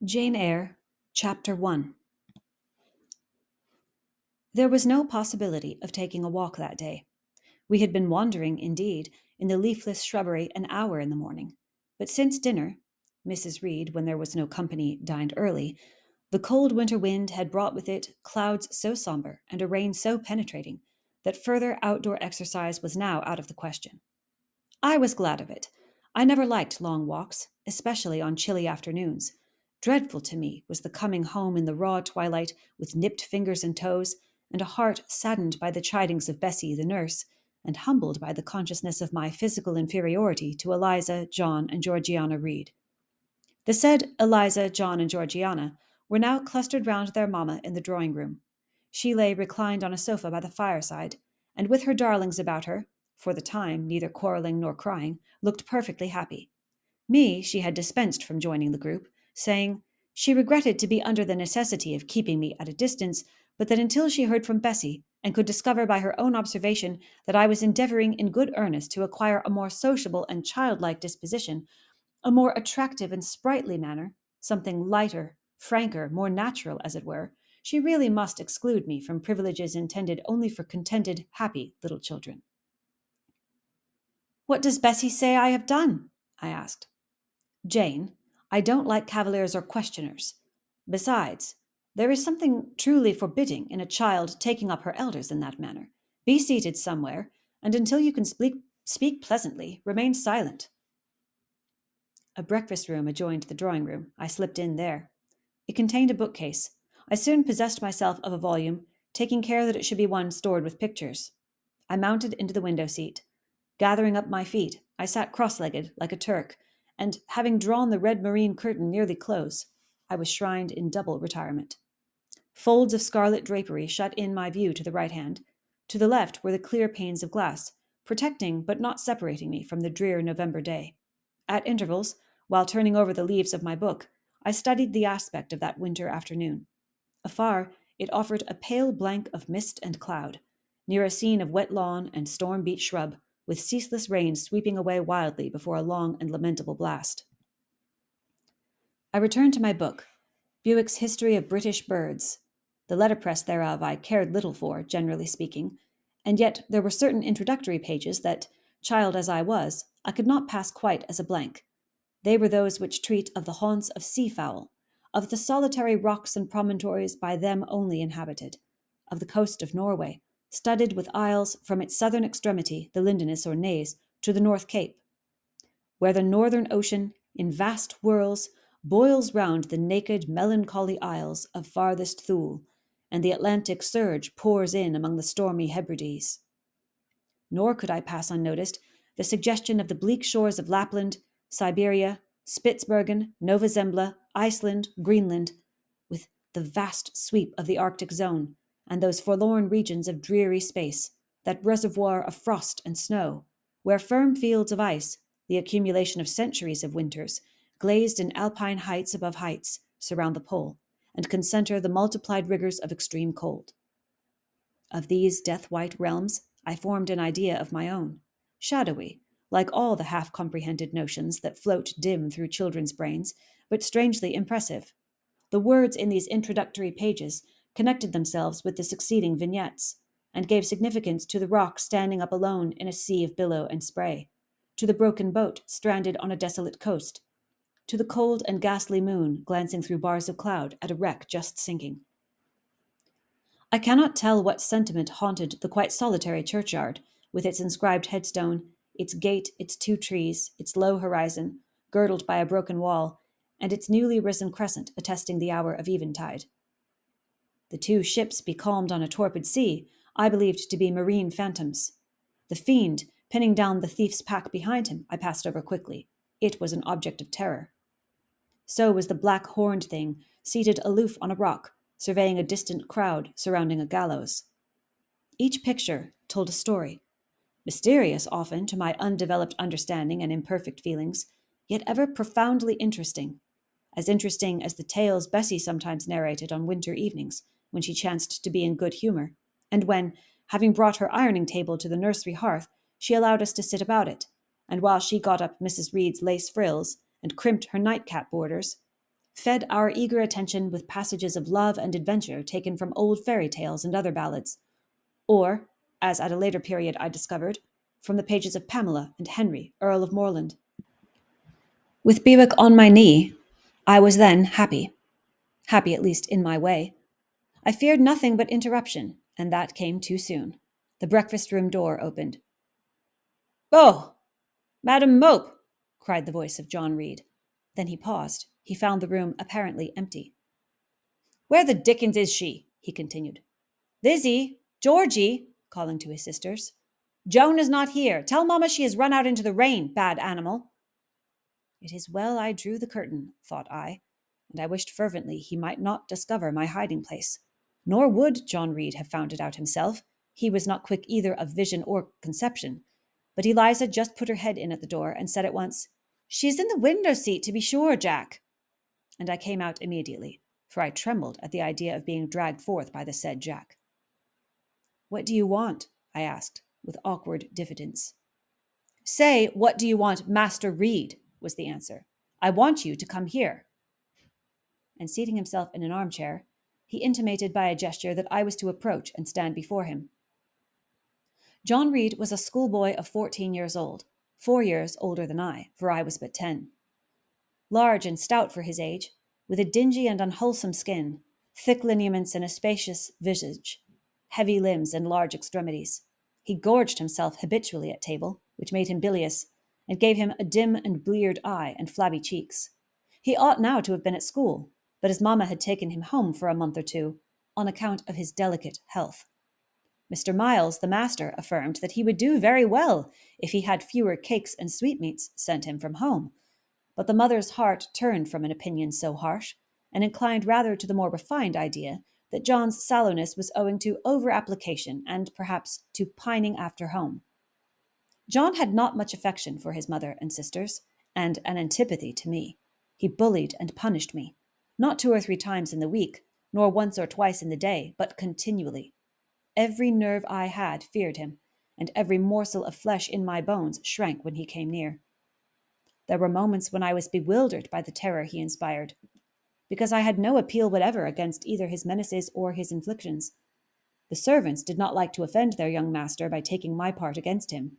Jane Eyre, Chapter 1. There was no possibility of taking a walk that day. We had been wandering, indeed, in the leafless shrubbery an hour in the morning, but since dinner, Mrs. Reed, when there was no company, dined early, the cold winter wind had brought with it clouds so sombre and a rain so penetrating that further outdoor exercise was now out of the question. I was glad of it. I never liked long walks, especially on chilly afternoons. Dreadful to me was the coming home in the raw twilight with nipped fingers and toes, and a heart saddened by the chidings of Bessie, the nurse, and humbled by the consciousness of my physical inferiority to Eliza, John, and Georgiana Reed. The said Eliza, John, and Georgiana were now clustered round their mamma in the drawing-room. She lay reclined on a sofa by the fireside, and with her darlings about her, for the time neither quarrelling nor crying, looked perfectly happy. Me she had dispensed from joining the group, saying she regretted to be under the necessity of keeping me at a distance, but that until she heard from Bessie, and could discover by her own observation that I was endeavouring in good earnest to acquire a more sociable and childlike disposition, a more attractive and sprightly manner, something lighter, franker, more natural, as it were, she really must exclude me from privileges intended only for contented, happy little children. "What does Bessie say I have done?" I asked. "Jane, I don't like cavaliers or questioners. Besides, there is something truly forbidding in a child taking up her elders in that manner. Be seated somewhere, and until you can speak pleasantly, remain silent." A breakfast room adjoined the drawing room. I slipped in there. It contained a bookcase. I soon possessed myself of a volume, taking care that it should be one stored with pictures. I mounted into the window seat. Gathering up my feet, I sat cross-legged, like a Turk, and, having drawn the red moreen curtain nearly close, I was shrined in double retirement. Folds of scarlet drapery shut in my view to the right hand. To the left were the clear panes of glass, protecting but not separating me from the drear November day. At intervals, while turning over the leaves of my book, I studied the aspect of that winter afternoon. Afar, it offered a pale blank of mist and cloud, near a scene of wet lawn and storm-beat shrub, with ceaseless rain sweeping away wildly before a long and lamentable blast. I returned to my book, Bewick's History of British Birds. The letterpress thereof I cared little for, generally speaking, and yet there were certain introductory pages that, child as I was, I could not pass quite as a blank. They were those which treat of the haunts of sea-fowl, of the solitary rocks and promontories by them only inhabited, of the coast of Norway, studded with isles from its southern extremity, the Lindenus or Naze, to the North Cape, where the northern ocean, in vast whirls, boils round the naked, melancholy isles of farthest Thule, and the Atlantic surge pours in among the stormy Hebrides. Nor could I pass unnoticed the suggestion of the bleak shores of Lapland, Siberia, Spitzbergen, Nova Zembla, Iceland, Greenland, with the vast sweep of the Arctic zone, and those forlorn regions of dreary space, that reservoir of frost and snow, where firm fields of ice, the accumulation of centuries of winters, glazed in alpine heights above heights, surround the pole, and concentre the multiplied rigours of extreme cold. Of these death-white realms I formed an idea of my own, shadowy, like all the half-comprehended notions that float dim through children's brains, but strangely impressive. The words in these introductory pages connected themselves with the succeeding vignettes, and gave significance to the rock standing up alone in a sea of billow and spray, to the broken boat stranded on a desolate coast, to the cold and ghastly moon glancing through bars of cloud at a wreck just sinking. I cannot tell what sentiment haunted the quite solitary churchyard, with its inscribed headstone, its gate, its two trees, its low horizon, girdled by a broken wall, and its newly risen crescent attesting the hour of eventide. The two ships becalmed on a torpid sea I believed to be marine phantoms. The fiend, pinning down the thief's pack behind him, I passed over quickly. It was an object of terror. So was the black horned thing, seated aloof on a rock, surveying a distant crowd surrounding a gallows. Each picture told a story, mysterious often to my undeveloped understanding and imperfect feelings, yet ever profoundly interesting, as interesting as the tales Bessie sometimes narrated on winter evenings, when she chanced to be in good humour, and when, having brought her ironing table to the nursery hearth, she allowed us to sit about it, and while she got up Mrs. Reed's lace frills and crimped her nightcap borders, fed our eager attention with passages of love and adventure taken from old fairy tales and other ballads, or, as at a later period I discovered, from the pages of Pamela and Henry, Earl of Morland. With Bewick on my knee, I was then happy at least in my way. I feared nothing but interruption, and that came too soon. The breakfast-room door opened. "Oh, Madam Mope!" cried the voice of John Reed. Then he paused. He found the room apparently empty. "Where the dickens is she?" he continued. "Lizzie! Georgie!" calling to his sisters. "Joan is not here. Tell mamma she has run out into the rain, bad animal." It is well I drew the curtain, thought I, and I wished fervently he might not discover my hiding place. Nor would John Reed have found it out himself. He was not quick either of vision or conception. But Eliza just put her head in at the door and said at once, "She is in the window seat, to be sure, Jack." And I came out immediately, for I trembled at the idea of being dragged forth by the said Jack. "What do you want?" I asked, with awkward diffidence. "Say, what do you want, Master Reed?" was the answer. "I want you to come here." And seating himself in an armchair, he intimated by a gesture that I was to approach and stand before him. John Reed was a schoolboy of 14 years old, 4 years older than I, for I was but 10. Large and stout for his age, with a dingy and unwholesome skin, thick lineaments and a spacious visage, heavy limbs and large extremities. He gorged himself habitually at table, which made him bilious, and gave him a dim and bleared eye and flabby cheeks. He ought now to have been at school, but his mamma had taken him home for a month or two, on account of his delicate health. Mr. Miles, the master, affirmed that he would do very well if he had fewer cakes and sweetmeats sent him from home, but the mother's heart turned from an opinion so harsh, and inclined rather to the more refined idea that John's sallowness was owing to over-application and perhaps to pining after home. John had not much affection for his mother and sisters, and an antipathy to me. He bullied and punished me, not 2 or 3 times in the week, nor once or twice in the day, but continually. Every nerve I had feared him, and every morsel of flesh in my bones shrank when he came near. There were moments when I was bewildered by the terror he inspired, because I had no appeal whatever against either his menaces or his inflictions. The servants did not like to offend their young master by taking my part against him,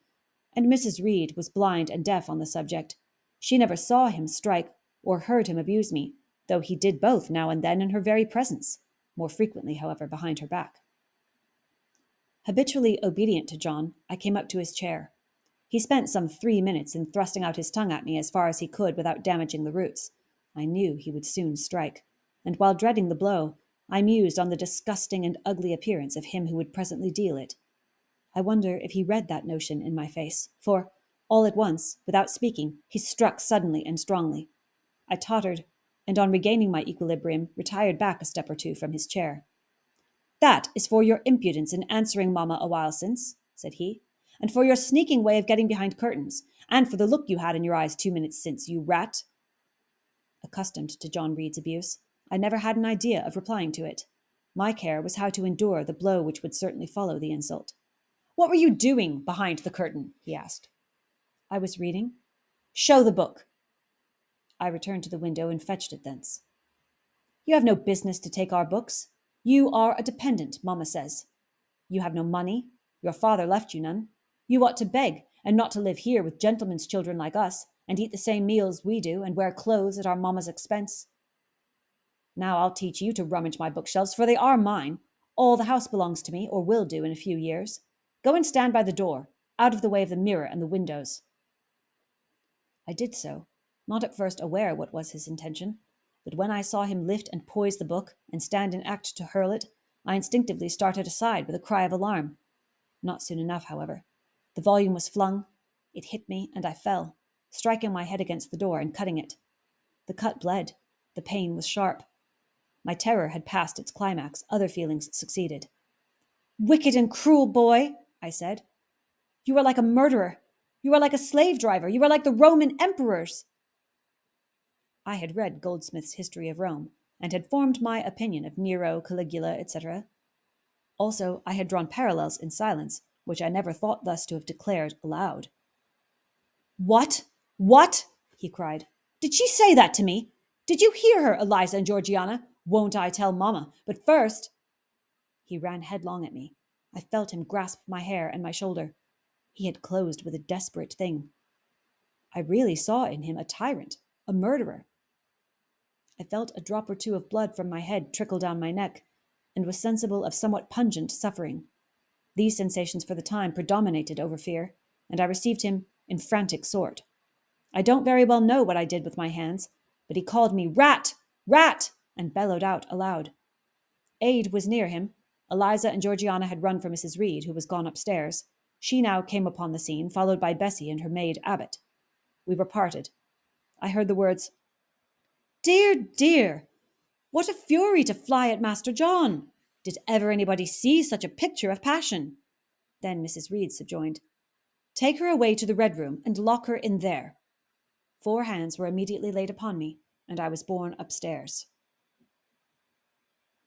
and Mrs. Reed was blind and deaf on the subject. She never saw him strike or heard him abuse me, though he did both now and then in her very presence, more frequently, however, behind her back. Habitually obedient to John, I came up to his chair. He spent some 3 minutes in thrusting out his tongue at me as far as he could without damaging the roots. I knew he would soon strike, and while dreading the blow, I mused on the disgusting and ugly appearance of him who would presently deal it. I wonder if he read that notion in my face, for, all at once, without speaking, he struck suddenly and strongly. I tottered, and on regaining my equilibrium, retired back a step or 2 from his chair. "That is for your impudence in answering mamma a while since," said he, "and for your sneaking way of getting behind curtains, and for the look you had in your eyes 2 minutes since, you rat." Accustomed to John Reed's abuse, I never had an idea of replying to it. My care was how to endure the blow which would certainly follow the insult. "What were you doing behind the curtain?" he asked. "I was reading." "Show the book." I returned to the window and fetched it thence. "You have no business to take our books. You are a dependent, mamma says. You have no money. Your father left you none. You ought to beg, and not to live here with gentlemen's children like us, and eat the same meals we do, and wear clothes at our mamma's expense. Now I'll teach you to rummage my bookshelves, for they are mine. All the house belongs to me, or will do in a few years. Go and stand by the door, out of the way of the mirror and the windows." I did so, not at first aware what was his intention, but when I saw him lift and poise the book, and stand in act to hurl it, I instinctively started aside with a cry of alarm. Not soon enough, however. The volume was flung, it hit me, and I fell, striking my head against the door and cutting it. The cut bled. The pain was sharp. My terror had passed its climax. Other feelings succeeded. "Wicked and cruel boy," I said. "You are like a murderer. You are like a slave driver. You are like the Roman emperors." I had read Goldsmith's History of Rome, and had formed my opinion of Nero, Caligula, etc. Also, I had drawn parallels in silence, which I never thought thus to have declared aloud. "What? What?" he cried. "Did she say that to me? Did you hear her, Eliza and Georgiana? Won't I tell Mamma? But first—" He ran headlong at me. I felt him grasp my hair and my shoulder. He had closed with a desperate thing. I really saw in him a tyrant, a murderer. I felt a drop or two of blood from my head trickle down my neck, and was sensible of somewhat pungent suffering. These sensations for the time predominated over fear, and I received him in frantic sort. I don't very well know what I did with my hands, but he called me "Rat! Rat!" and bellowed out aloud. Aid was near him. Eliza and Georgiana had run for Mrs. Reed, who was gone upstairs. She now came upon the scene, followed by Bessie and her maid Abbott. We were parted. I heard the words, "Dear, dear! What a fury to fly at Master John! Did ever anybody see such a picture of passion?" Then Mrs. Reed subjoined, "Take her away to the Red Room and lock her in there." 4 hands were immediately laid upon me, and I was borne upstairs.